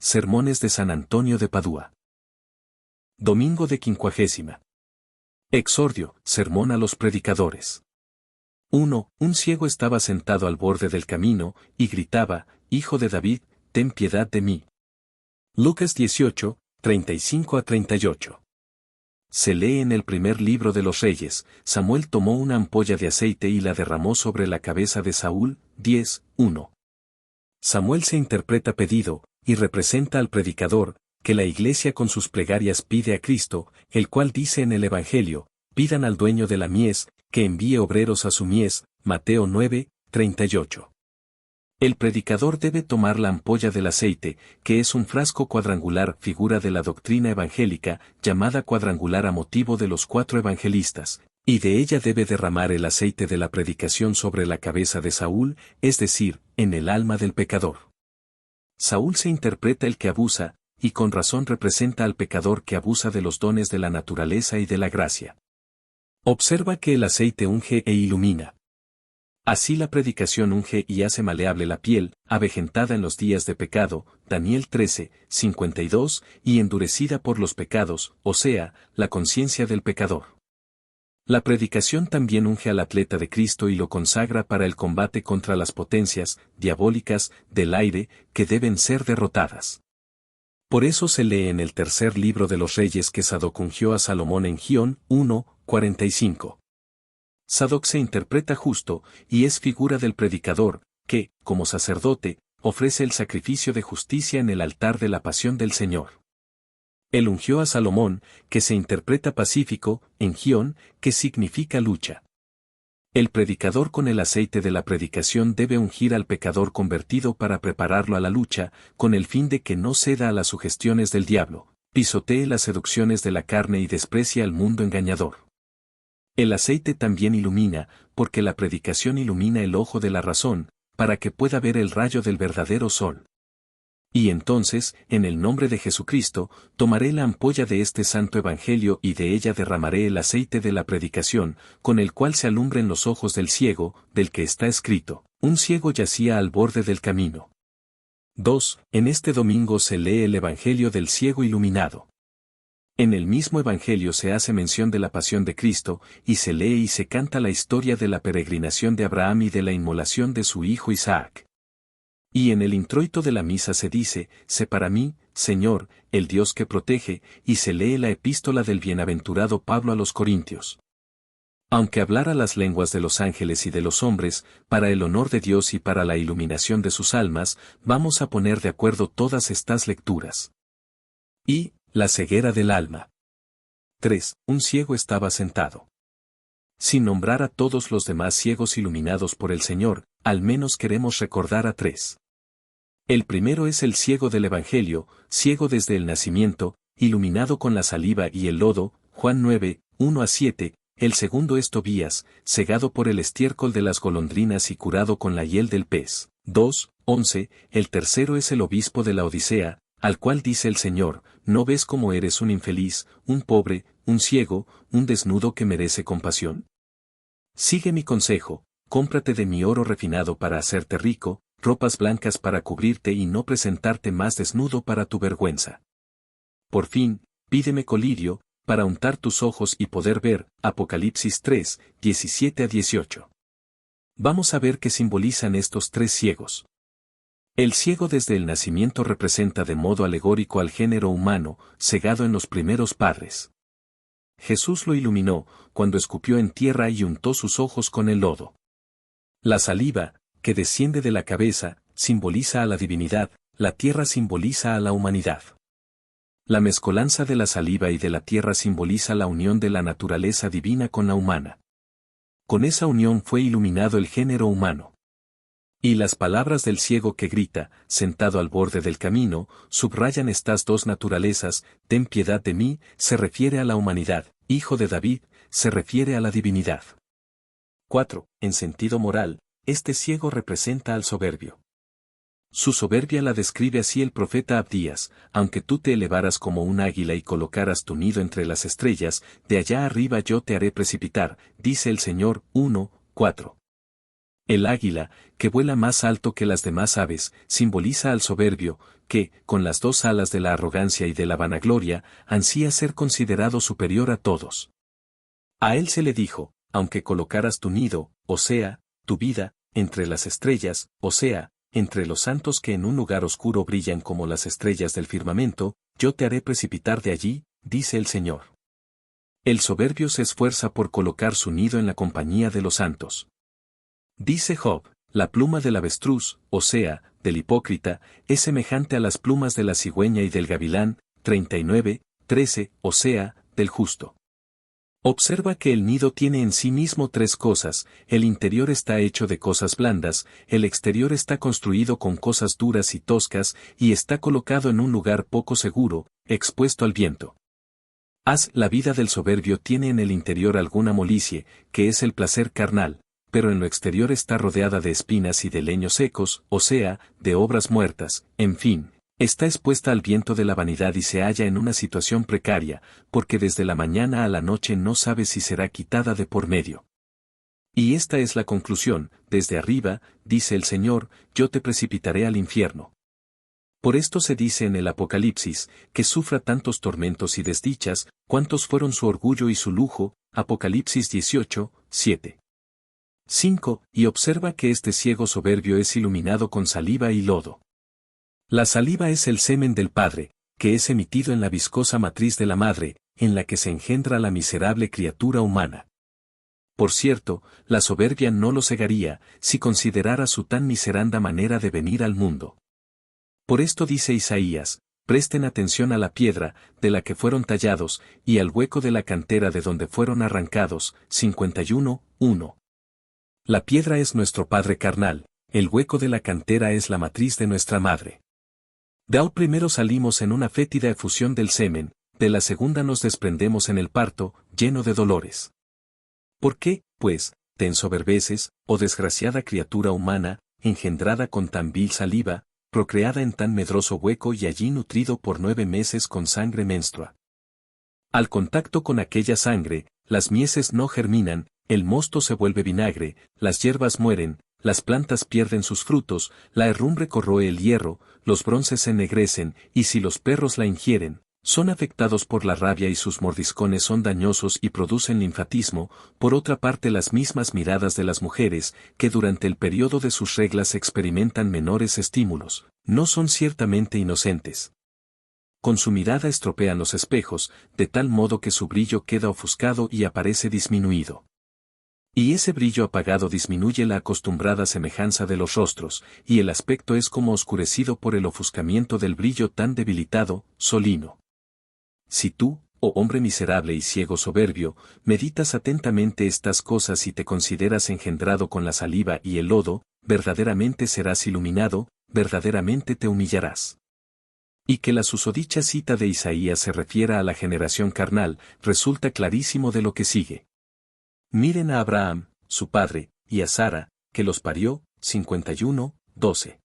Sermones de San Antonio de Padua. Domingo de Quincuagésima. Exordio, sermón a los predicadores. 1. Un ciego estaba sentado al borde del camino, y gritaba, Hijo de David, ten piedad de mí. Lucas 18, 35-38. Se lee en el primer libro de los Reyes, Samuel tomó una ampolla de aceite y la derramó sobre la cabeza de Saúl, 10:1. Samuel se interpreta pedido, y representa al predicador, que la Iglesia con sus plegarias pide a Cristo, el cual dice en el Evangelio, pidan al dueño de la mies, que envíe obreros a su mies, Mateo 9:38. El predicador debe tomar la ampolla del aceite, que es un frasco cuadrangular, figura de la doctrina evangélica, llamada cuadrangular a motivo de los 4 evangelistas, y de ella debe derramar el aceite de la predicación sobre la cabeza de Saúl, es decir, en el alma del pecador. Saúl se interpreta el que abusa, y con razón representa al pecador que abusa de los dones de la naturaleza y de la gracia. Observa que el aceite unge e ilumina. Así la predicación unge y hace maleable la piel, avejentada en los días de pecado, Daniel 13:52, y endurecida por los pecados, o sea, la conciencia del pecador. La predicación también unge al atleta de Cristo y lo consagra para el combate contra las potencias diabólicas del aire que deben ser derrotadas. Por eso se lee en el tercer libro de los Reyes que Sadoc ungió a Salomón en Gión 1:45. Sadoc se interpreta justo, y es figura del predicador, que, como sacerdote, ofrece el sacrificio de justicia en el altar de la pasión del Señor. Él ungió a Salomón, que se interpreta pacífico, en Gión, que significa lucha. El predicador con el aceite de la predicación debe ungir al pecador convertido para prepararlo a la lucha, con el fin de que no ceda a las sugestiones del diablo, pisotee las seducciones de la carne y desprecie al mundo engañador. El aceite también ilumina, porque la predicación ilumina el ojo de la razón, para que pueda ver el rayo del verdadero sol. Y entonces, en el nombre de Jesucristo, tomaré la ampolla de este santo evangelio y de ella derramaré el aceite de la predicación, con el cual se alumbren los ojos del ciego, del que está escrito, un ciego yacía al borde del camino. 2. En este domingo se lee el evangelio del ciego iluminado. En el mismo evangelio se hace mención de la pasión de Cristo, y se lee y se canta la historia de la peregrinación de Abraham y de la inmolación de su hijo Isaac. Y en el introito de la misa se dice, sé para mí, Señor, el Dios que protege, y se lee la epístola del bienaventurado Pablo a los Corintios. Aunque hablara las lenguas de los ángeles y de los hombres, para el honor de Dios y para la iluminación de sus almas, vamos a poner de acuerdo todas estas lecturas. Y, la ceguera del alma. 3. Un ciego estaba sentado. Sin nombrar a todos los demás ciegos iluminados por el Señor, al menos queremos recordar a 3. El primero es el ciego del Evangelio, ciego desde el nacimiento, iluminado con la saliva y el lodo, Juan 9:1-7, el segundo es Tobías, cegado por el estiércol de las golondrinas y curado con la hiel del pez, 2:11, el tercero es el obispo de la Odisea, al cual dice el Señor, ¿no ves cómo eres un infeliz, un pobre, un ciego, un desnudo que merece compasión? Sigue mi consejo, cómprate de mi oro refinado para hacerte rico, ropas blancas para cubrirte y no presentarte más desnudo para tu vergüenza. Por fin, pídeme colirio, para untar tus ojos y poder ver, Apocalipsis 3:17-18. Vamos a ver qué simbolizan estos 3 ciegos. El ciego desde el nacimiento representa de modo alegórico al género humano, cegado en los primeros padres. Jesús lo iluminó, cuando escupió en tierra y untó sus ojos con el lodo. La saliva, que desciende de la cabeza, simboliza a la divinidad, la tierra simboliza a la humanidad. La mezcolanza de la saliva y de la tierra simboliza la unión de la naturaleza divina con la humana. Con esa unión fue iluminado el género humano. Y las palabras del ciego que grita, sentado al borde del camino, subrayan estas 2 naturalezas, ten piedad de mí, se refiere a la humanidad, hijo de David, se refiere a la divinidad. 4. En sentido moral, este ciego representa al soberbio. Su soberbia la describe así el profeta Abdías, aunque tú te elevaras como un águila y colocaras tu nido entre las estrellas, de allá arriba yo te haré precipitar, dice el Señor 1:4. El águila, que vuela más alto que las demás aves, simboliza al soberbio, que, con las dos alas de la arrogancia y de la vanagloria, ansía ser considerado superior a todos. A él se le dijo, aunque colocaras tu nido, o sea, tu vida, entre las estrellas, o sea, entre los santos que en un lugar oscuro brillan como las estrellas del firmamento, yo te haré precipitar de allí, dice el Señor. El soberbio se esfuerza por colocar su nido en la compañía de los santos. Dice Job, la pluma del avestruz, o sea, del hipócrita, es semejante a las plumas de la cigüeña y del gavilán, 39:13, o sea, del justo. Observa que el nido tiene en sí mismo tres cosas: el interior está hecho de cosas blandas, el exterior está construido con cosas duras y toscas, y está colocado en un lugar poco seguro, expuesto al viento. La vida del soberbio tiene en el interior alguna molicie, que es el placer carnal, pero en lo exterior está rodeada de espinas y de leños secos, o sea, de obras muertas, en fin. Está expuesta al viento de la vanidad y se halla en una situación precaria, porque desde la mañana a la noche no sabe si será quitada de por medio. Y esta es la conclusión: desde arriba, dice el Señor, yo te precipitaré al infierno. Por esto se dice en el Apocalipsis, que sufra tantos tormentos y desdichas, cuantos fueron su orgullo y su lujo, Apocalipsis 18:7. 5. Y observa que este ciego soberbio es iluminado con saliva y lodo. La saliva es el semen del Padre, que es emitido en la viscosa matriz de la madre, en la que se engendra la miserable criatura humana. Por cierto, la soberbia no lo cegaría, si considerara su tan miseranda manera de venir al mundo. Por esto dice Isaías: presten atención a la piedra, de la que fueron tallados, y al hueco de la cantera de donde fueron arrancados, 51:1. La piedra es nuestro padre carnal, el hueco de la cantera es la matriz de nuestra madre. De al primero salimos en una fétida efusión del semen, de la segunda nos desprendemos en el parto, lleno de dolores. ¿Por qué, pues, te ensoberbeces, oh desgraciada criatura humana, engendrada con tan vil saliva, procreada en tan medroso hueco y allí nutrido por 9 meses con sangre menstrua? Al contacto con aquella sangre, las mieses no germinan, el mosto se vuelve vinagre, las hierbas mueren, las plantas pierden sus frutos, la herrumbre corroe el hierro, los bronces se ennegrecen, y si los perros la ingieren, son afectados por la rabia y sus mordiscones son dañosos y producen linfatismo. Por otra parte, las mismas miradas de las mujeres, que durante el periodo de sus reglas experimentan menores estímulos, no son ciertamente inocentes. Con su mirada estropean los espejos, de tal modo que su brillo queda ofuscado y aparece disminuido. Y ese brillo apagado disminuye la acostumbrada semejanza de los rostros, y el aspecto es como oscurecido por el ofuscamiento del brillo tan debilitado, solino. Si tú, oh hombre miserable y ciego soberbio, meditas atentamente estas cosas y te consideras engendrado con la saliva y el lodo, verdaderamente serás iluminado, verdaderamente te humillarás. Y que la susodicha cita de Isaías se refiera a la generación carnal, resulta clarísimo de lo que sigue. Miren a Abraham, su padre, y a Sara, que los parió, 51:12.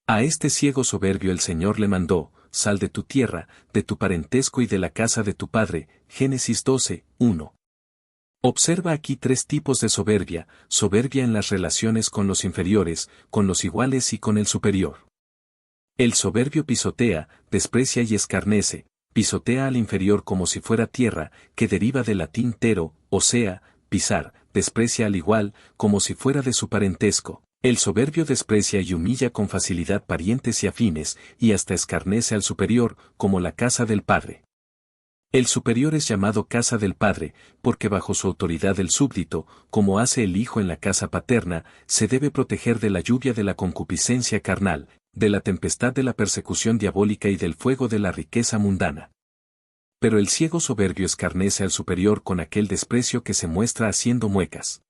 A este ciego soberbio el Señor le mandó: sal de tu tierra, de tu parentesco y de la casa de tu padre, Génesis 12:1. Observa aquí tres tipos de soberbia: soberbia en las relaciones con los inferiores, con los iguales y con el superior. El soberbio pisotea, desprecia y escarnece, pisotea al inferior como si fuera tierra, que deriva del latín tero, o sea, pisar, desprecia al igual, como si fuera de su parentesco. El soberbio desprecia y humilla con facilidad parientes y afines, y hasta escarnece al superior, como la casa del padre. El superior es llamado casa del padre, porque bajo su autoridad el súbdito, como hace el hijo en la casa paterna, se debe proteger de la lluvia de la concupiscencia carnal, de la tempestad de la persecución diabólica y del fuego de la riqueza mundana. Pero el ciego soberbio escarnece al superior con aquel desprecio que se muestra haciendo muecas.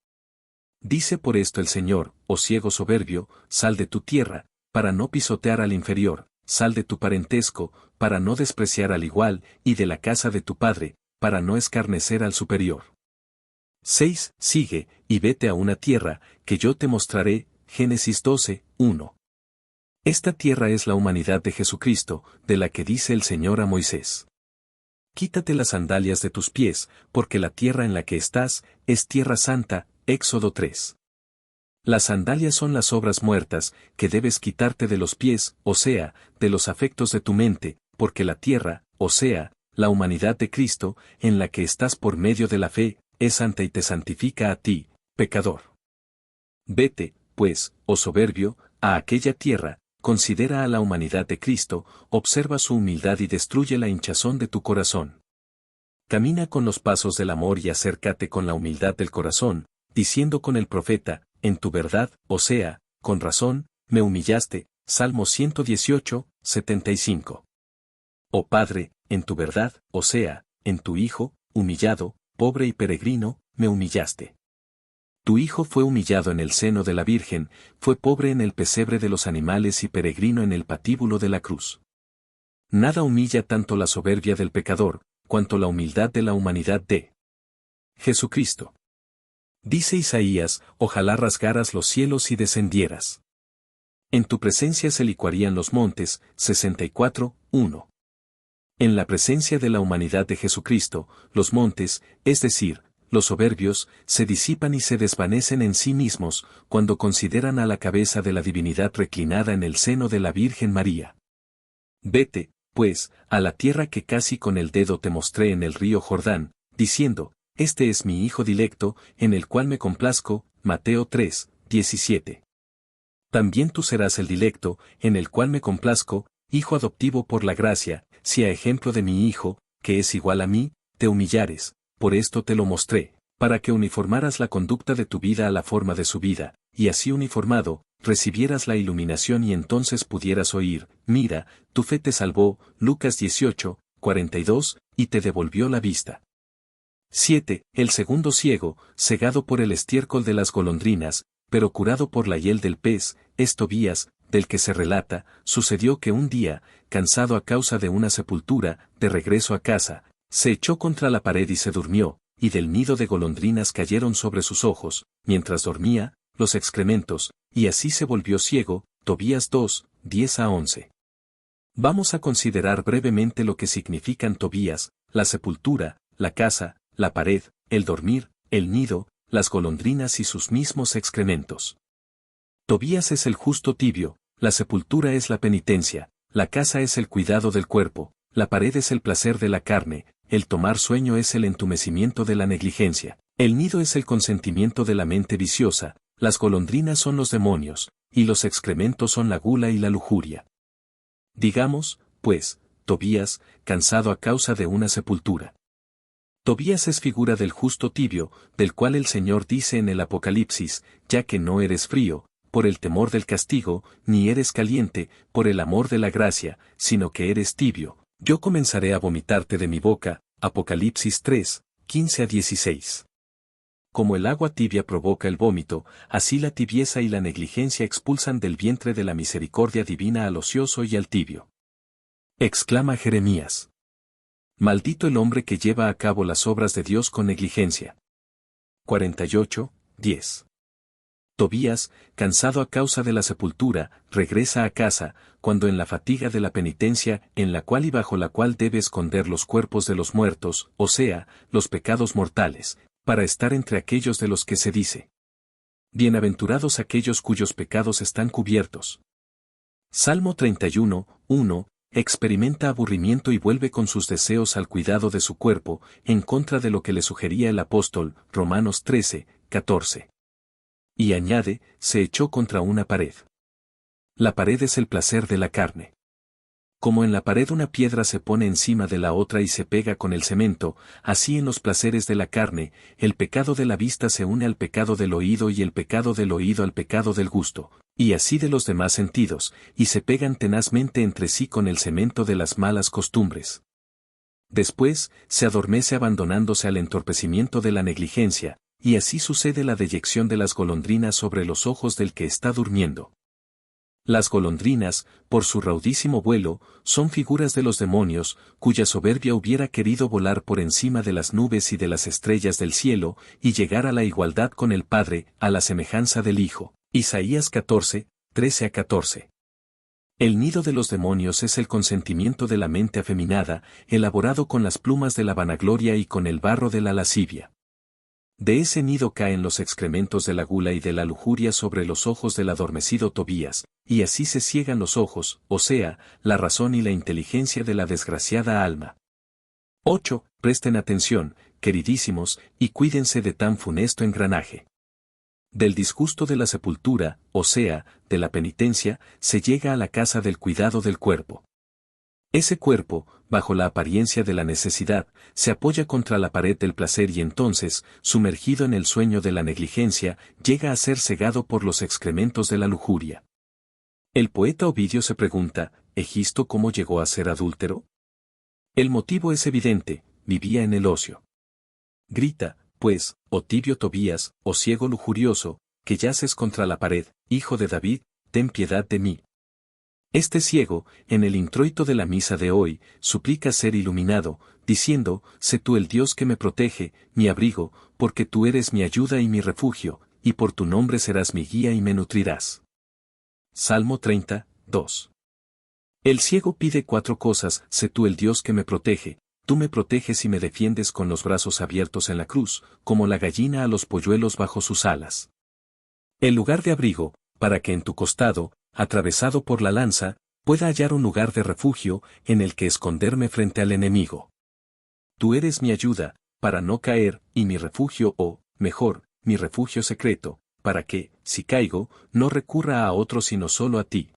Dice por esto el Señor: oh ciego soberbio, sal de tu tierra, para no pisotear al inferior, sal de tu parentesco, para no despreciar al igual, y de la casa de tu padre, para no escarnecer al superior. 6. Sigue, y vete a una tierra, que yo te mostraré, Génesis 12:1. Esta tierra es la humanidad de Jesucristo, de la que dice el Señor a Moisés: quítate las sandalias de tus pies, porque la tierra en la que estás, es tierra santa, Éxodo 3. Las sandalias son las obras muertas, que debes quitarte de los pies, o sea, de los afectos de tu mente, porque la tierra, o sea, la humanidad de Cristo, en la que estás por medio de la fe, es santa y te santifica a ti, pecador. Vete, pues, oh soberbio, a aquella tierra, considera a la humanidad de Cristo, observa su humildad y destruye la hinchazón de tu corazón. Camina con los pasos del amor y acércate con la humildad del corazón, diciendo con el profeta, en tu verdad, o sea, con razón, me humillaste, Salmo 118, 75. Oh Padre, en tu verdad, o sea, en tu Hijo, humillado, pobre y peregrino, me humillaste. Tu Hijo fue humillado en el seno de la Virgen, fue pobre en el pesebre de los animales y peregrino en el patíbulo de la cruz. Nada humilla tanto la soberbia del pecador, cuanto la humildad de la humanidad de Jesucristo. Dice Isaías, ojalá rasgaras los cielos y descendieras. En tu presencia se licuarían los montes, 64, 1. En la presencia de la humanidad de Jesucristo, los montes, es decir, los soberbios, se disipan y se desvanecen en sí mismos, cuando consideran a la cabeza de la divinidad reclinada en el seno de la Virgen María. Vete, pues, a la tierra que casi con el dedo te mostré en el río Jordán, diciendo, este es mi Hijo dilecto, en el cual me complazco, Mateo 3, 17. También tú serás el dilecto, en el cual me complazco, Hijo adoptivo por la gracia, si a ejemplo de mi Hijo, que es igual a mí, te humillares, por esto te lo mostré, para que uniformaras la conducta de tu vida a la forma de su vida, y así uniformado, recibieras la iluminación y entonces pudieras oír, mira, tu fe te salvó, Lucas 18, 42, y te devolvió la vista. 7. El segundo ciego, cegado por el estiércol de las golondrinas, pero curado por la hiel del pez, es Tobías, del que se relata, sucedió que un día, cansado a causa de una sepultura, de regreso a casa, se echó contra la pared y se durmió, y del nido de golondrinas cayeron sobre sus ojos, mientras dormía, los excrementos, y así se volvió ciego, Tobías 2, 10-11. Vamos a considerar brevemente lo que significan Tobías, la sepultura, la casa, la pared, el dormir, el nido, las golondrinas y sus mismos excrementos. Tobías es el justo tibio, la sepultura es la penitencia, la casa es el cuidado del cuerpo, la pared es el placer de la carne, el tomar sueño es el entumecimiento de la negligencia, el nido es el consentimiento de la mente viciosa, las golondrinas son los demonios, y los excrementos son la gula y la lujuria. Digamos, pues, Tobías, cansado a causa de una sepultura. Tobías es figura del justo tibio, del cual el Señor dice en el Apocalipsis, ya que no eres frío, por el temor del castigo, ni eres caliente, por el amor de la gracia, sino que eres tibio, yo comenzaré a vomitarte de mi boca, Apocalipsis 3, 15-16. Como el agua tibia provoca el vómito, así la tibieza y la negligencia expulsan del vientre de la misericordia divina al ocioso y al tibio. Exclama Jeremías. Maldito el hombre que lleva a cabo las obras de Dios con negligencia. 48, 10. Tobías, cansado a causa de la sepultura, regresa a casa, cuando en la fatiga de la penitencia, en la cual y bajo la cual debe esconder los cuerpos de los muertos, o sea, los pecados mortales, para estar entre aquellos de los que se dice. Bienaventurados aquellos cuyos pecados están cubiertos. Salmo 31, 1. Experimenta aburrimiento y vuelve con sus deseos al cuidado de su cuerpo, en contra de lo que le sugería el apóstol, Romanos 13, 14. Y añade, se echó contra una pared. La pared es el placer de la carne. Como en la pared una piedra se pone encima de la otra y se pega con el cemento, así en los placeres de la carne, el pecado de la vista se une al pecado del oído y el pecado del oído al pecado del gusto, y así de los demás sentidos, y se pegan tenazmente entre sí con el cemento de las malas costumbres. Después, se adormece abandonándose al entorpecimiento de la negligencia, y así sucede la deyección de las golondrinas sobre los ojos del que está durmiendo. Las golondrinas, por su raudísimo vuelo, son figuras de los demonios, cuya soberbia hubiera querido volar por encima de las nubes y de las estrellas del cielo, y llegar a la igualdad con el Padre, a la semejanza del Hijo. Isaías 14, 13-14. El nido de los demonios es el consentimiento de la mente afeminada, elaborado con las plumas de la vanagloria y con el barro de la lascivia. De ese nido caen los excrementos de la gula y de la lujuria sobre los ojos del adormecido Tobías, y así se ciegan los ojos, o sea, la razón y la inteligencia de la desgraciada alma. 8. Presten atención, queridísimos, y cuídense de tan funesto engranaje. Del disgusto de la sepultura, o sea, de la penitencia, se llega a la casa del cuidado del cuerpo. Ese cuerpo, bajo la apariencia de la necesidad, se apoya contra la pared del placer y entonces, sumergido en el sueño de la negligencia, llega a ser cegado por los excrementos de la lujuria. El poeta Ovidio se pregunta, ¿Egisto cómo llegó a ser adúltero? El motivo es evidente, vivía en el ocio. Grita, pues, oh tibio Tobías, oh ciego lujurioso, que yaces contra la pared, hijo de David, ten piedad de mí. Este ciego, en el introito de la misa de hoy, suplica ser iluminado, diciendo, sé tú el Dios que me protege, mi abrigo, porque tú eres mi ayuda y mi refugio, y por tu nombre serás mi guía y me nutrirás. Salmo 30, 2. El ciego pide 4 cosas, sé tú el Dios que me protege, tú me proteges y me defiendes con los brazos abiertos en la cruz, como la gallina a los polluelos bajo sus alas. El lugar de abrigo, para que en tu costado, atravesado por la lanza, pueda hallar un lugar de refugio, en el que esconderme frente al enemigo. Tú eres mi ayuda, para no caer, y mi refugio o, mejor, mi refugio secreto, para que, si caigo, no recurra a otro sino solo a ti.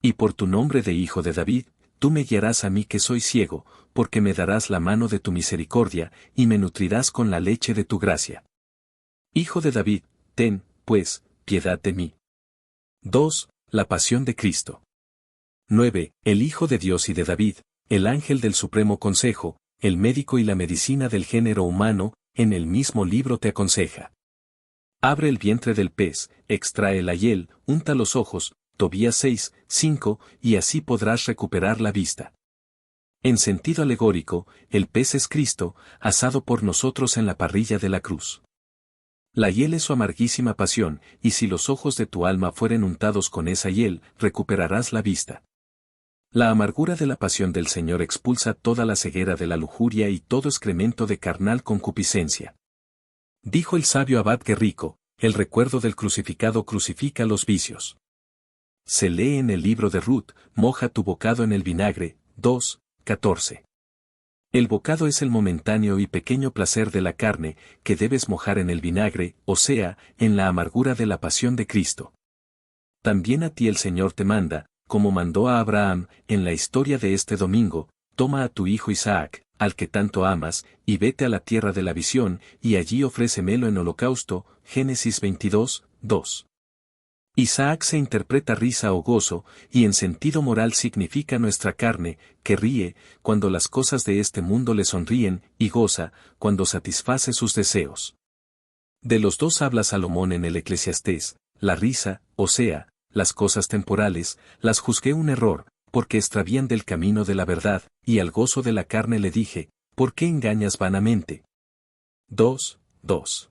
Y por tu nombre de hijo de David, tú me guiarás a mí que soy ciego, porque me darás la mano de tu misericordia, y me nutrirás con la leche de tu gracia. Hijo de David, ten, pues, piedad de mí. 2. La pasión de Cristo. 9. El Hijo de Dios y de David, el ángel del supremo consejo, el médico y la medicina del género humano, en el mismo libro te aconseja. Abre el vientre del pez, extrae la hiel, unta los ojos, Tobías 6, 5, y así podrás recuperar la vista. En sentido alegórico, el pez es Cristo, asado por nosotros en la parrilla de la cruz. La hiel es su amarguísima pasión, y si los ojos de tu alma fueren untados con esa hiel, recuperarás la vista. La amargura de la pasión del Señor expulsa toda la ceguera de la lujuria y todo excremento de carnal concupiscencia. Dijo el sabio abad Guerrico, el recuerdo del crucificado crucifica los vicios. Se lee en el libro de Ruth, moja tu bocado en el vinagre, 2, 14. El bocado es el momentáneo y pequeño placer de la carne, que debes mojar en el vinagre, o sea, en la amargura de la pasión de Cristo. También a ti el Señor te manda, como mandó a Abraham, en la historia de este domingo, toma a tu hijo Isaac, al que tanto amas, y vete a la tierra de la visión, y allí ofrécemelo en holocausto, Génesis 22, 2. Isaac se interpreta risa o gozo, y en sentido moral significa nuestra carne, que ríe, cuando las cosas de este mundo le sonríen, y goza, cuando satisface sus deseos. De los dos habla Salomón en el Eclesiastés, la risa, o sea, las cosas temporales, las juzgué un error, porque extravían del camino de la verdad, y al gozo de la carne le dije, ¿por qué engañas vanamente? 2, 2.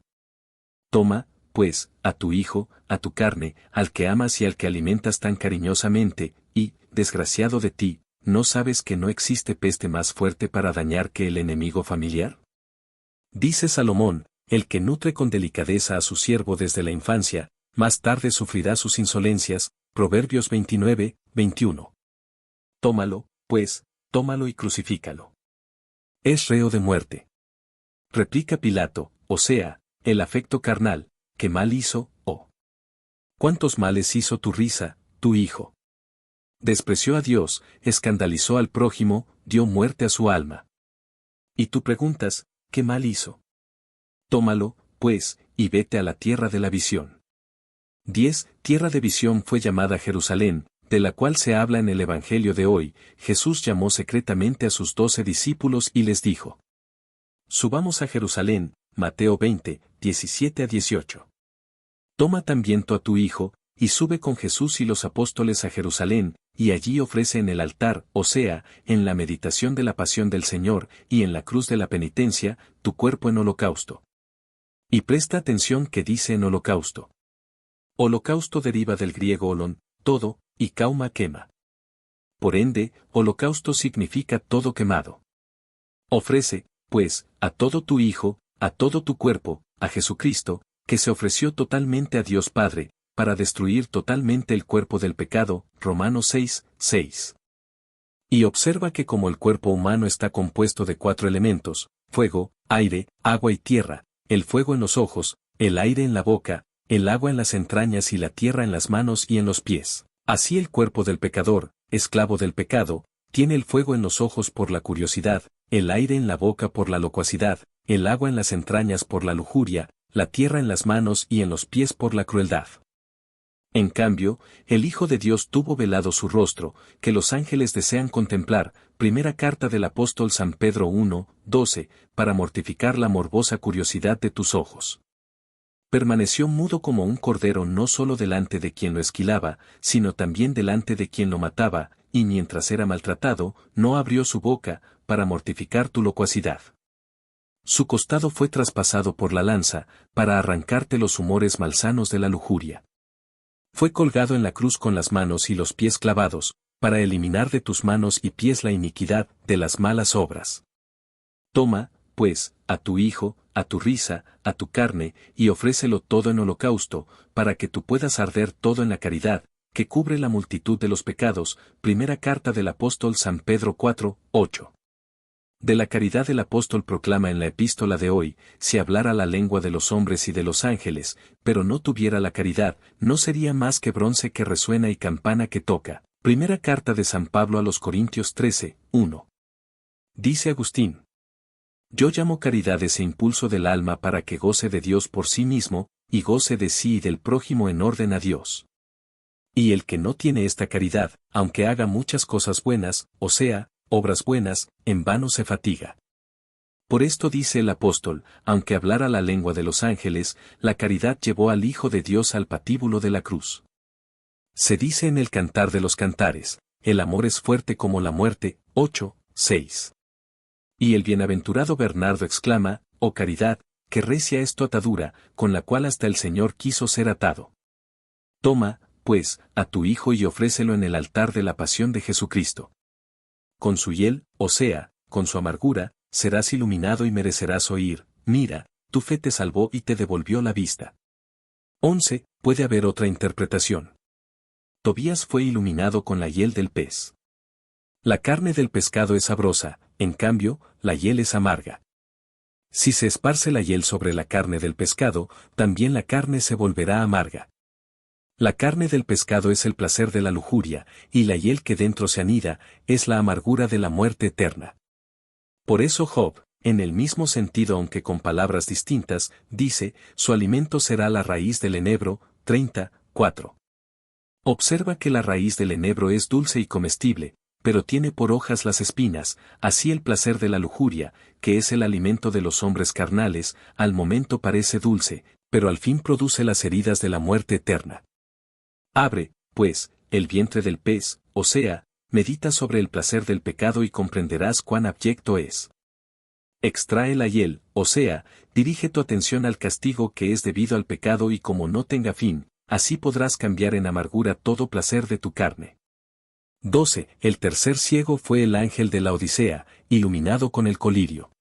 Toma, pues, a tu hijo, a tu carne, al que amas y al que alimentas tan cariñosamente, y, desgraciado de ti, ¿no sabes que no existe peste más fuerte para dañar que el enemigo familiar? Dice Salomón, el que nutre con delicadeza a su siervo desde la infancia, más tarde sufrirá sus insolencias, Proverbios 29, 21. Tómalo, pues, tómalo y crucifícalo. Es reo de muerte. Replica Pilato, o sea, el afecto carnal, ¿qué mal hizo, oh? ¿Cuántos males hizo tu risa, tu hijo? Despreció a Dios, escandalizó al prójimo, dio muerte a su alma. Y tú preguntas, ¿qué mal hizo? Tómalo, pues, y vete a la tierra de la visión. 10. Tierra de visión fue llamada Jerusalén, de la cual se habla en el Evangelio de hoy. Jesús llamó secretamente a sus 12 discípulos y les dijo: Subamos a Jerusalén, Mateo 20, 17 a 18. Toma también tú a tu hijo, y sube con Jesús y los apóstoles a Jerusalén, y allí ofrece en el altar, o sea, en la meditación de la pasión del Señor, y en la cruz de la penitencia, tu cuerpo en holocausto. Y presta atención que dice en holocausto. Holocausto deriva del griego holon, todo, y kauma quema. Por ende, holocausto significa todo quemado. Ofrece, pues, a todo tu hijo, a todo tu cuerpo, a Jesucristo, que se ofreció totalmente a Dios Padre, para destruir totalmente el cuerpo del pecado, Romanos 6, 6. Y observa que como el cuerpo humano está compuesto de 4 elementos, fuego, aire, agua y tierra, el fuego en los ojos, el aire en la boca, el agua en las entrañas y la tierra en las manos y en los pies. Así el cuerpo del pecador, esclavo del pecado, tiene el fuego en los ojos por la curiosidad, el aire en la boca por la locuacidad, el agua en las entrañas por la lujuria, la tierra en las manos y en los pies por la crueldad. En cambio, el Hijo de Dios tuvo velado su rostro, que los ángeles desean contemplar, primera carta del apóstol San Pedro 1, 12, para mortificar la morbosa curiosidad de tus ojos. Permaneció mudo como un cordero no solo delante de quien lo esquilaba, sino también delante de quien lo mataba, y mientras era maltratado, no abrió su boca, para mortificar tu locuacidad. Su costado fue traspasado por la lanza, para arrancarte los humores malsanos de la lujuria. Fue colgado en la cruz con las manos y los pies clavados, para eliminar de tus manos y pies la iniquidad de las malas obras. Toma, pues, a tu hijo, a tu risa, a tu carne, y ofrécelo todo en holocausto, para que tú puedas arder todo en la caridad, que cubre la multitud de los pecados. Primera carta del apóstol San Pedro 4, 8. De la caridad el apóstol proclama en la epístola de hoy: si hablara la lengua de los hombres y de los ángeles, pero no tuviera la caridad, no sería más que bronce que resuena y campana que toca. Primera carta de San Pablo a los Corintios 13, 1. Dice Agustín: yo llamo caridad ese impulso del alma para que goce de Dios por sí mismo, y goce de sí y del prójimo en orden a Dios. Y el que no tiene esta caridad, aunque haga muchas cosas buenas, o sea, obras buenas, en vano se fatiga. Por esto dice el apóstol: aunque hablara la lengua de los ángeles, la caridad llevó al Hijo de Dios al patíbulo de la cruz. Se dice en el Cantar de los Cantares: el amor es fuerte como la muerte, 8, 6. Y el bienaventurado Bernardo exclama: oh caridad, que recia es tu atadura, con la cual hasta el Señor quiso ser atado. Toma, pues, a tu Hijo y ofrécelo en el altar de la pasión de Jesucristo. Con su hiel, o sea, con su amargura, serás iluminado y merecerás oír: mira, tu fe te salvó y te devolvió la vista. 11. Puede haber otra interpretación. Tobías fue iluminado con la hiel del pez. La carne del pescado es sabrosa, en cambio, la hiel es amarga. Si se esparce la hiel sobre la carne del pescado, también la carne se volverá amarga. La carne del pescado es el placer de la lujuria, y la hiel que dentro se anida, es la amargura de la muerte eterna. Por eso Job, en el mismo sentido aunque con palabras distintas, dice: su alimento será la raíz del enebro, 30, 4. Observa que la raíz del enebro es dulce y comestible, pero tiene por hojas las espinas. Así el placer de la lujuria, que es el alimento de los hombres carnales, al momento parece dulce, pero al fin produce las heridas de la muerte eterna. Abre, pues, el vientre del pez, o sea, medita sobre el placer del pecado y comprenderás cuán abyecto es. Extrae la hiel, o sea, dirige tu atención al castigo que es debido al pecado y como no tenga fin, así podrás cambiar en amargura todo placer de tu carne. 12. El tercer ciego fue el ángel de la Odisea, iluminado con el colirio.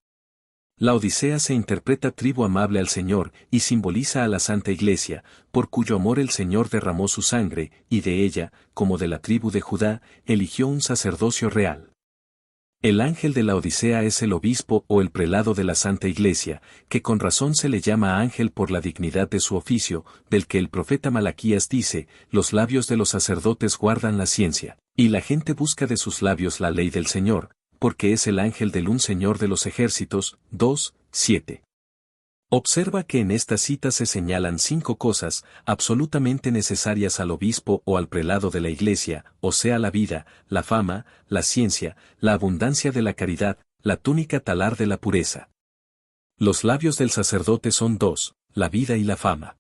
La Odisea se interpreta tribu amable al Señor y simboliza a la Santa Iglesia, por cuyo amor el Señor derramó su sangre, y de ella, como de la tribu de Judá, eligió un sacerdocio real. El ángel de la Odisea es el obispo o el prelado de la Santa Iglesia, que con razón se le llama ángel por la dignidad de su oficio, del que el profeta Malaquías dice: los labios de los sacerdotes guardan la ciencia, y la gente busca de sus labios la ley del Señor, porque es el ángel del un Señor de los ejércitos. 2, 7. Observa que en esta cita se señalan 5 cosas absolutamente necesarias al obispo o al prelado de la Iglesia, o sea, la vida, la fama, la ciencia, la abundancia de la caridad, la túnica talar de la pureza. Los labios del sacerdote son 2, la vida y la fama.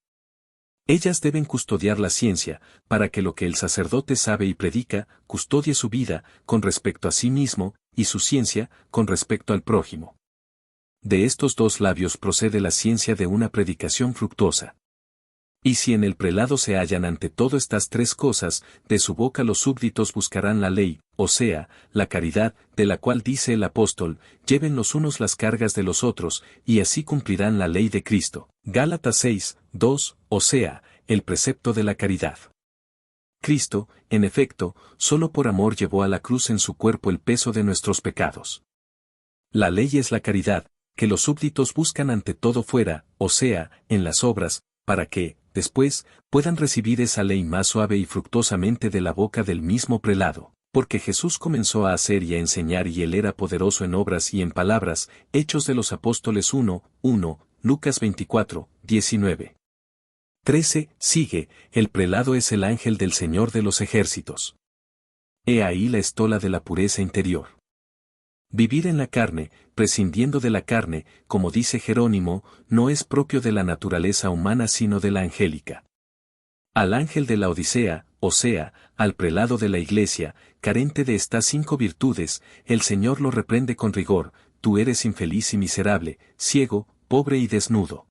Ellas deben custodiar la ciencia, para que lo que el sacerdote sabe y predica, custodie su vida, con respecto a sí mismo, y su ciencia, con respecto al prójimo. De estos 2 labios procede la ciencia de una predicación fructuosa. Y si en el prelado se hallan ante todo estas tres cosas, de su boca los súbditos buscarán la ley, o sea, la caridad, de la cual dice el apóstol, lleven los unos las cargas de los otros, y así cumplirán la ley de Cristo. Gálatas 6, 2, o sea, el precepto de la caridad. Cristo, en efecto, solo por amor llevó a la cruz en su cuerpo el peso de nuestros pecados. La ley es la caridad, que los súbditos buscan ante todo fuera, o sea, en las obras, para que, después, puedan recibir esa ley más suave y fructuosamente de la boca del mismo prelado, porque Jesús comenzó a hacer y a enseñar y él era poderoso en obras y en palabras. Hechos de los Apóstoles 1, 1, Lucas 24, 19. 13. Sigue, el prelado es el ángel del Señor de los ejércitos. He ahí la estola de la pureza interior. Vivir en la carne, prescindiendo de la carne, como dice Jerónimo, no es propio de la naturaleza humana sino de la angélica. Al ángel de la Odisea, o sea, al prelado de la iglesia, carente de estas 5 virtudes, el Señor lo reprende con rigor: tú eres infeliz y miserable, ciego, pobre y desnudo.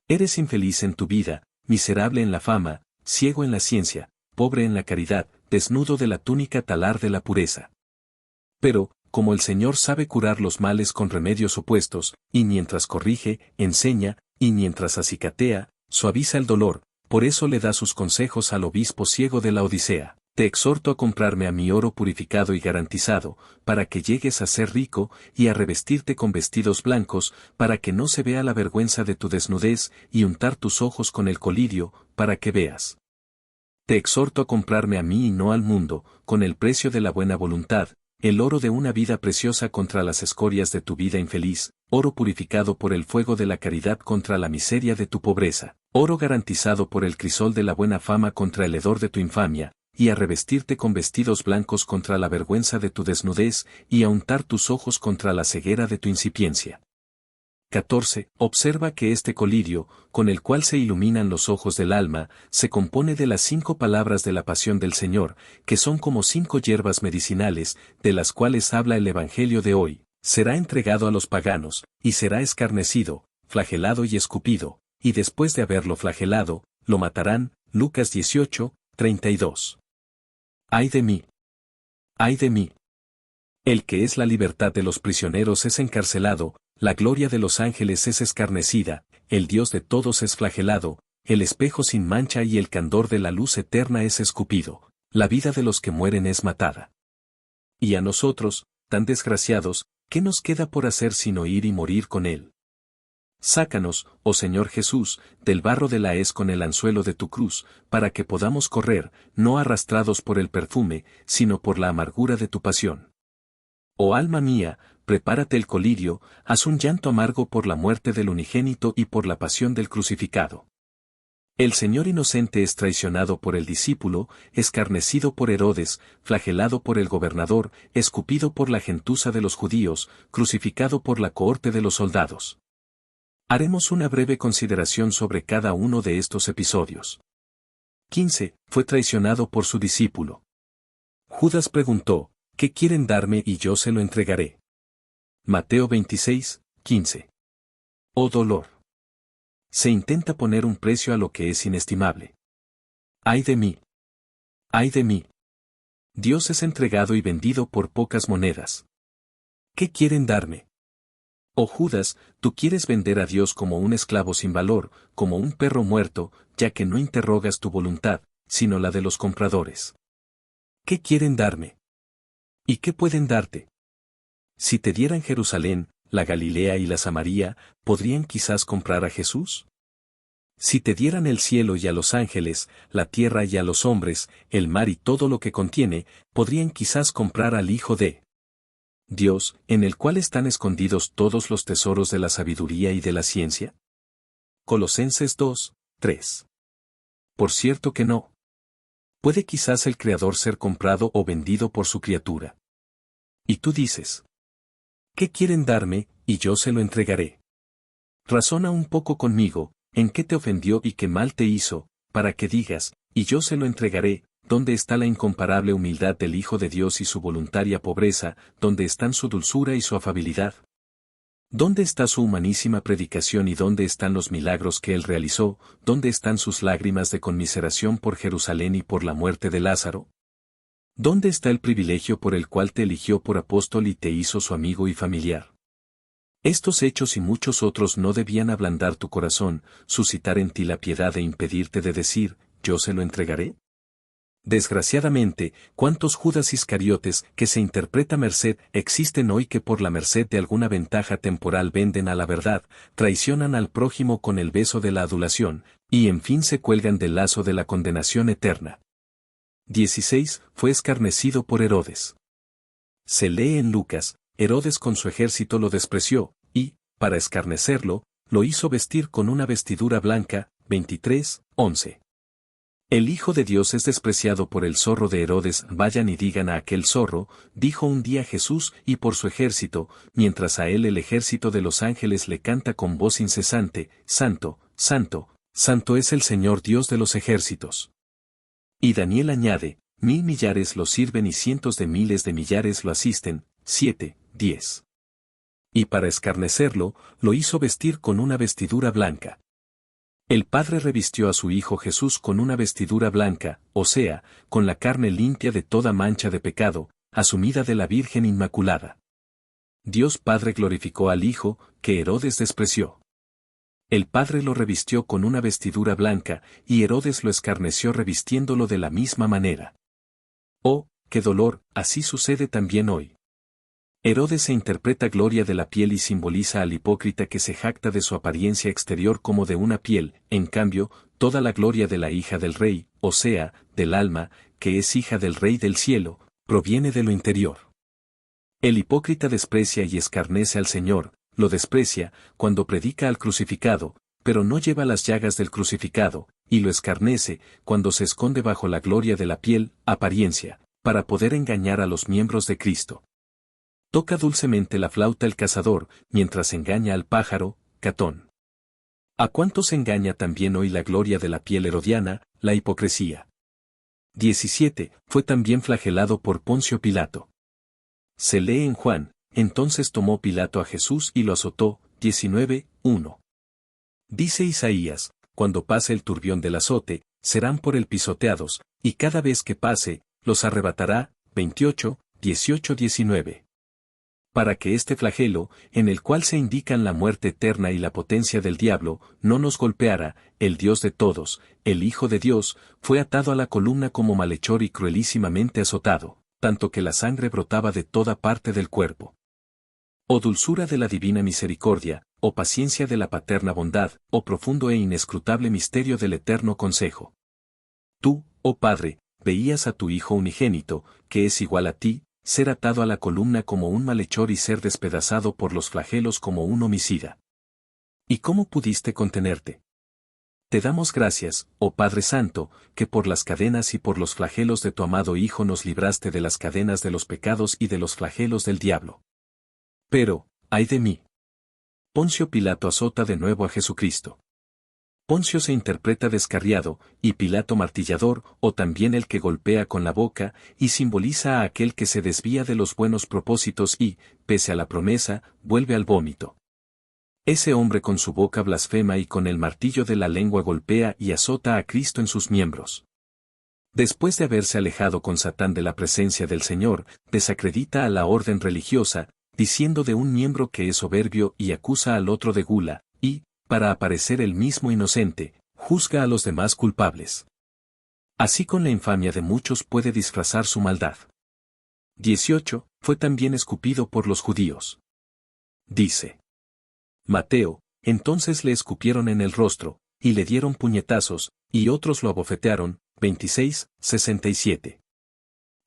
Eres infeliz en tu vida, miserable en la fama, ciego en la ciencia, pobre en la caridad, desnudo de la túnica talar de la pureza. Pero, como el Señor sabe curar los males con remedios opuestos, y mientras corrige, enseña, y mientras acicatea, suaviza el dolor, por eso le da sus consejos al obispo ciego de la Odisea: te exhorto a comprarme a mi oro purificado y garantizado, para que llegues a ser rico, y a revestirte con vestidos blancos, para que no se vea la vergüenza de tu desnudez, y untar tus ojos con el colirio, para que veas. Te exhorto a comprarme a mí y no al mundo, con el precio de la buena voluntad, el oro de una vida preciosa contra las escorias de tu vida infeliz, oro purificado por el fuego de la caridad contra la miseria de tu pobreza, oro garantizado por el crisol de la buena fama contra el hedor de tu infamia, y a revestirte con vestidos blancos contra la vergüenza de tu desnudez, y a untar tus ojos contra la ceguera de tu incipiencia. 14. Observa que este colirio, con el cual se iluminan los ojos del alma, se compone de las 5 palabras de la pasión del Señor, que son como 5 hierbas medicinales, de las cuales habla el Evangelio de hoy: será entregado a los paganos, y será escarnecido, flagelado y escupido, y después de haberlo flagelado, lo matarán. Lucas 18, 32. ¡Ay de mí! ¡Ay de mí! El que es la libertad de los prisioneros es encarcelado, la gloria de los ángeles es escarnecida, el Dios de todos es flagelado, el espejo sin mancha y el candor de la luz eterna es escupido, la vida de los que mueren es matada. Y a nosotros, tan desgraciados, ¿qué nos queda por hacer sino ir y morir con él? Sácanos, oh Señor Jesús, del barro de la hez con el anzuelo de tu cruz, para que podamos correr, no arrastrados por el perfume, sino por la amargura de tu pasión. Oh alma mía, prepárate el colirio, haz un llanto amargo por la muerte del unigénito y por la pasión del crucificado. El Señor inocente es traicionado por el discípulo, escarnecido por Herodes, flagelado por el gobernador, escupido por la gentuza de los judíos, crucificado por la cohorte de los soldados. Haremos una breve consideración sobre cada uno de estos episodios. 15. Fue traicionado por su discípulo. Judas preguntó: ¿qué quieren darme y yo se lo entregaré? Mateo 26, 15. Oh dolor. Se intenta poner un precio a lo que es inestimable. ¡Ay de mí! ¡Ay de mí! Dios es entregado y vendido por pocas monedas. ¿Qué quieren darme? Oh Judas, tú quieres vender a Dios como un esclavo sin valor, como un perro muerto, ya que no interrogas tu voluntad, sino la de los compradores. ¿Qué quieren darme? ¿Y qué pueden darte? Si te dieran Jerusalén, la Galilea y la Samaria, ¿podrían quizás comprar a Jesús? Si te dieran el cielo y a los ángeles, la tierra y a los hombres, el mar y todo lo que contiene, ¿podrían quizás comprar al Hijo de Dios, en el cual están escondidos todos los tesoros de la sabiduría y de la ciencia? Colosenses 2, 3. Por cierto que no. ¿Puede quizás el Creador ser comprado o vendido por su criatura? Y tú dices: ¿qué quieren darme, y yo se lo entregaré? Razona un poco conmigo, ¿en qué te ofendió y qué mal te hizo, para que digas, y yo se lo entregaré? ¿Dónde está la incomparable humildad del Hijo de Dios y su voluntaria pobreza? ¿Dónde están su dulzura y su afabilidad? ¿Dónde está su humanísima predicación y dónde están los milagros que él realizó? ¿Dónde están sus lágrimas de conmiseración por Jerusalén y por la muerte de Lázaro? ¿Dónde está el privilegio por el cual te eligió por apóstol y te hizo su amigo y familiar? Estos hechos y muchos otros no debían ablandar tu corazón, suscitar en ti la piedad e impedirte de decir, ¿yo se lo entregaré? Desgraciadamente, ¿cuántos Judas Iscariotes que se interpreta merced existen hoy que por la merced de alguna ventaja temporal venden a la verdad, traicionan al prójimo con el beso de la adulación, y en fin se cuelgan del lazo de la condenación eterna? 16. Fue escarnecido por Herodes. Se lee en Lucas, Herodes con su ejército lo despreció, y, para escarnecerlo, lo hizo vestir con una vestidura blanca. 23, 11. El Hijo de Dios es despreciado por el zorro de Herodes. Vayan y digan a aquel zorro, dijo un día Jesús, y por su ejército, mientras a él el ejército de los ángeles le canta con voz incesante, Santo, Santo, Santo es el Señor Dios de los ejércitos. Y Daniel añade, 1000 millares lo sirven y cientos de miles de millares lo asisten. 7, 10. Y para escarnecerlo, lo hizo vestir con una vestidura blanca. El Padre revistió a su Hijo Jesús con una vestidura blanca, o sea, con la carne limpia de toda mancha de pecado, asumida de la Virgen Inmaculada. Dios Padre glorificó al Hijo, que Herodes despreció. El Padre lo revistió con una vestidura blanca, y Herodes lo escarneció revistiéndolo de la misma manera. ¡Oh, qué dolor! Así sucede también hoy. Herodes se interpreta gloria de la piel y simboliza al hipócrita que se jacta de su apariencia exterior como de una piel, en cambio, toda la gloria de la hija del rey, o sea, del alma, que es hija del Rey del cielo, proviene de lo interior. El hipócrita desprecia y escarnece al Señor, lo desprecia, cuando predica al crucificado, pero no lleva las llagas del crucificado, y lo escarnece, cuando se esconde bajo la gloria de la piel, apariencia, para poder engañar a los miembros de Cristo. Toca dulcemente la flauta el cazador, mientras engaña al pájaro, Catón. ¿A cuántos engaña también hoy la gloria de la piel herodiana, la hipocresía? 17. Fue también flagelado por Poncio Pilato. Se lee en Juan, entonces tomó Pilato a Jesús y lo azotó. 19, 1. Dice Isaías, cuando pase el turbión del azote, serán por él pisoteados, y cada vez que pase, los arrebatará. 28, 18, 19. Para que este flagelo, en el cual se indican la muerte eterna y la potencia del diablo, no nos golpeara, el Dios de todos, el Hijo de Dios, fue atado a la columna como malhechor y cruelísimamente azotado, tanto que la sangre brotaba de toda parte del cuerpo. Oh dulzura de la divina misericordia, oh paciencia de la paterna bondad, oh profundo e inescrutable misterio del eterno consejo. Tú, oh Padre, veías a tu Hijo unigénito, que es igual a ti, ser atado a la columna como un malhechor y ser despedazado por los flagelos como un homicida. ¿Y cómo pudiste contenerte? Te damos gracias, oh Padre Santo, que por las cadenas y por los flagelos de tu amado Hijo nos libraste de las cadenas de los pecados y de los flagelos del diablo. Pero, ay de mí. Poncio Pilato azota de nuevo a Jesucristo. Poncio se interpreta descarriado, y Pilato martillador, o también el que golpea con la boca, y simboliza a aquel que se desvía de los buenos propósitos y, pese a la promesa, vuelve al vómito. Ese hombre con su boca blasfema y con el martillo de la lengua golpea y azota a Cristo en sus miembros. Después de haberse alejado con Satán de la presencia del Señor, desacredita a la orden religiosa, diciendo de un miembro que es soberbio y acusa al otro de gula, y, para aparecer el mismo inocente, juzga a los demás culpables. Así con la infamia de muchos puede disfrazar su maldad. 18. Fue también escupido por los judíos. Dice Mateo, entonces le escupieron en el rostro, y le dieron puñetazos, y otros lo abofetearon. 26, 67.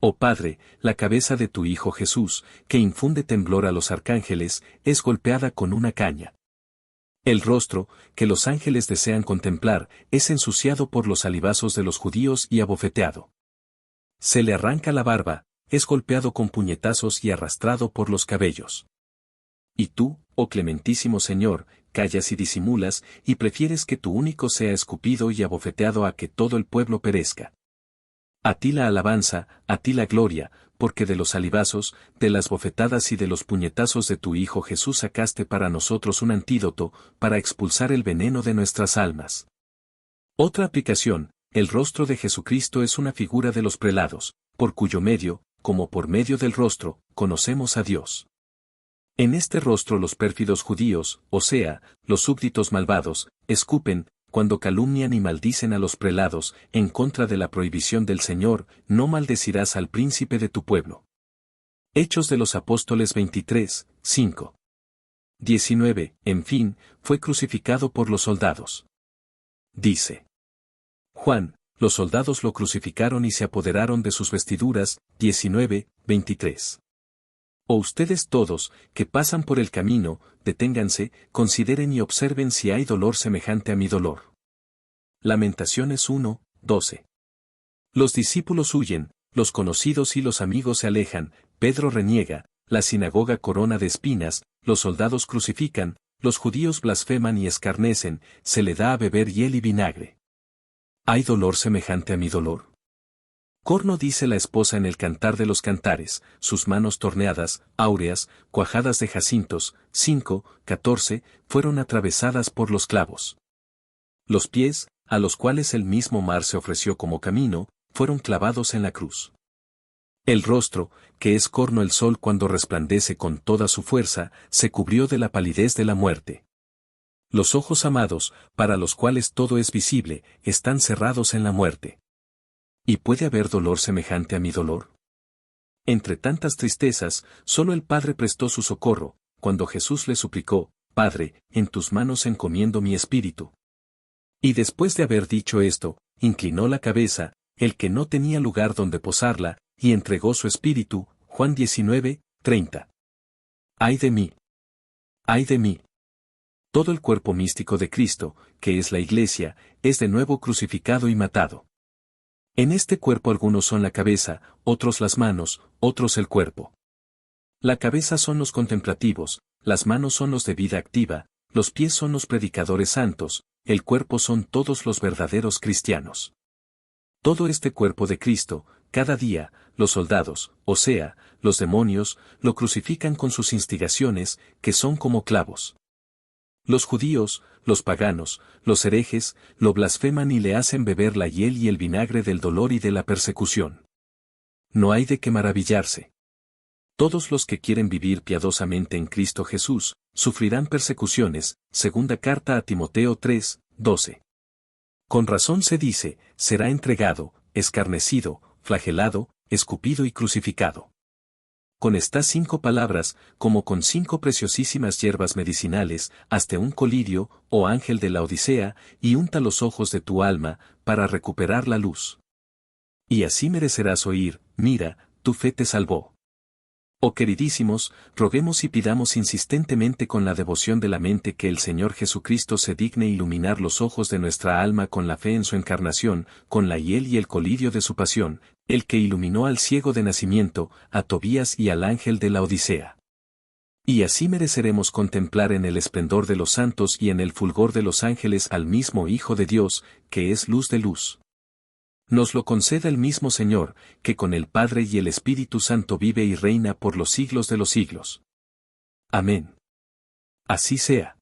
Oh Padre, la cabeza de tu Hijo Jesús, que infunde temblor a los arcángeles, es golpeada con una caña. El rostro, que los ángeles desean contemplar, es ensuciado por los salivazos de los judíos y abofeteado. Se le arranca la barba, es golpeado con puñetazos y arrastrado por los cabellos. Y tú, oh clementísimo Señor, callas y disimulas, y prefieres que tu único sea escupido y abofeteado a que todo el pueblo perezca. A ti la alabanza, a ti la gloria, porque de los salivazos, de las bofetadas y de los puñetazos de tu Hijo Jesús sacaste para nosotros un antídoto, para expulsar el veneno de nuestras almas. Otra aplicación, el rostro de Jesucristo es una figura de los prelados, por cuyo medio, como por medio del rostro, conocemos a Dios. En este rostro los pérfidos judíos, o sea, los súbditos malvados, escupen, cuando calumnian y maldicen a los prelados, en contra de la prohibición del Señor, no maldecirás al príncipe de tu pueblo. Hechos de los Apóstoles 23, 5. 19, en fin, fue crucificado por los soldados. Dice Juan, los soldados lo crucificaron y se apoderaron de sus vestiduras, 19, 23. O ustedes todos, que pasan por el camino, deténganse, consideren y observen si hay dolor semejante a mi dolor. Lamentaciones 1, 12. Los discípulos huyen, los conocidos y los amigos se alejan, Pedro reniega, la sinagoga corona de espinas, los soldados crucifican, los judíos blasfeman y escarnecen, se le da a beber hiel y vinagre. ¿Hay dolor semejante a mi dolor? Corno dice la esposa en el Cantar de los Cantares, sus manos torneadas, áureas, cuajadas de jacintos, 5, 14, fueron atravesadas por los clavos. Los pies, a los cuales el mismo mar se ofreció como camino, fueron clavados en la cruz. El rostro, que es corno el sol cuando resplandece con toda su fuerza, se cubrió de la palidez de la muerte. Los ojos amados, para los cuales todo es visible, están cerrados en la muerte. ¿Y puede haber dolor semejante a mi dolor? Entre tantas tristezas, solo el Padre prestó su socorro, cuando Jesús le suplicó, Padre, en tus manos encomiendo mi espíritu. Y después de haber dicho esto, inclinó la cabeza, el que no tenía lugar donde posarla, y entregó su espíritu, Juan 19, 30. ¡Ay de mí! ¡Ay de mí! Todo el cuerpo místico de Cristo, que es la Iglesia, es de nuevo crucificado y matado. En este cuerpo algunos son la cabeza, otros las manos, otros el cuerpo. La cabeza son los contemplativos, las manos son los de vida activa, los pies son los predicadores santos, el cuerpo son todos los verdaderos cristianos. Todo este cuerpo de Cristo, cada día, los soldados, o sea, los demonios, lo crucifican con sus instigaciones, que son como clavos. Los judíos, los paganos, los herejes, lo blasfeman y le hacen beber la hiel y el vinagre del dolor y de la persecución. No hay de qué maravillarse. Todos los que quieren vivir piadosamente en Cristo Jesús, sufrirán persecuciones, segunda carta a Timoteo 3, 12. Con razón se dice, será entregado, escarnecido, flagelado, escupido y crucificado. Con estas 5 palabras, como con 5 preciosísimas hierbas medicinales, hazte un colirio, oh ángel de la Odisea, y unta los ojos de tu alma, para recuperar la luz. Y así merecerás oír, mira, tu fe te salvó. Oh queridísimos, roguemos y pidamos insistentemente con la devoción de la mente que el Señor Jesucristo se digne iluminar los ojos de nuestra alma con la fe en su encarnación, con la hiel y el colirio de su pasión, el que iluminó al ciego de nacimiento, a Tobías y al ángel de la Odisea. Y así mereceremos contemplar en el esplendor de los santos y en el fulgor de los ángeles al mismo Hijo de Dios, que es luz de luz. Nos lo conceda el mismo Señor, que con el Padre y el Espíritu Santo vive y reina por los siglos de los siglos. Amén. Así sea.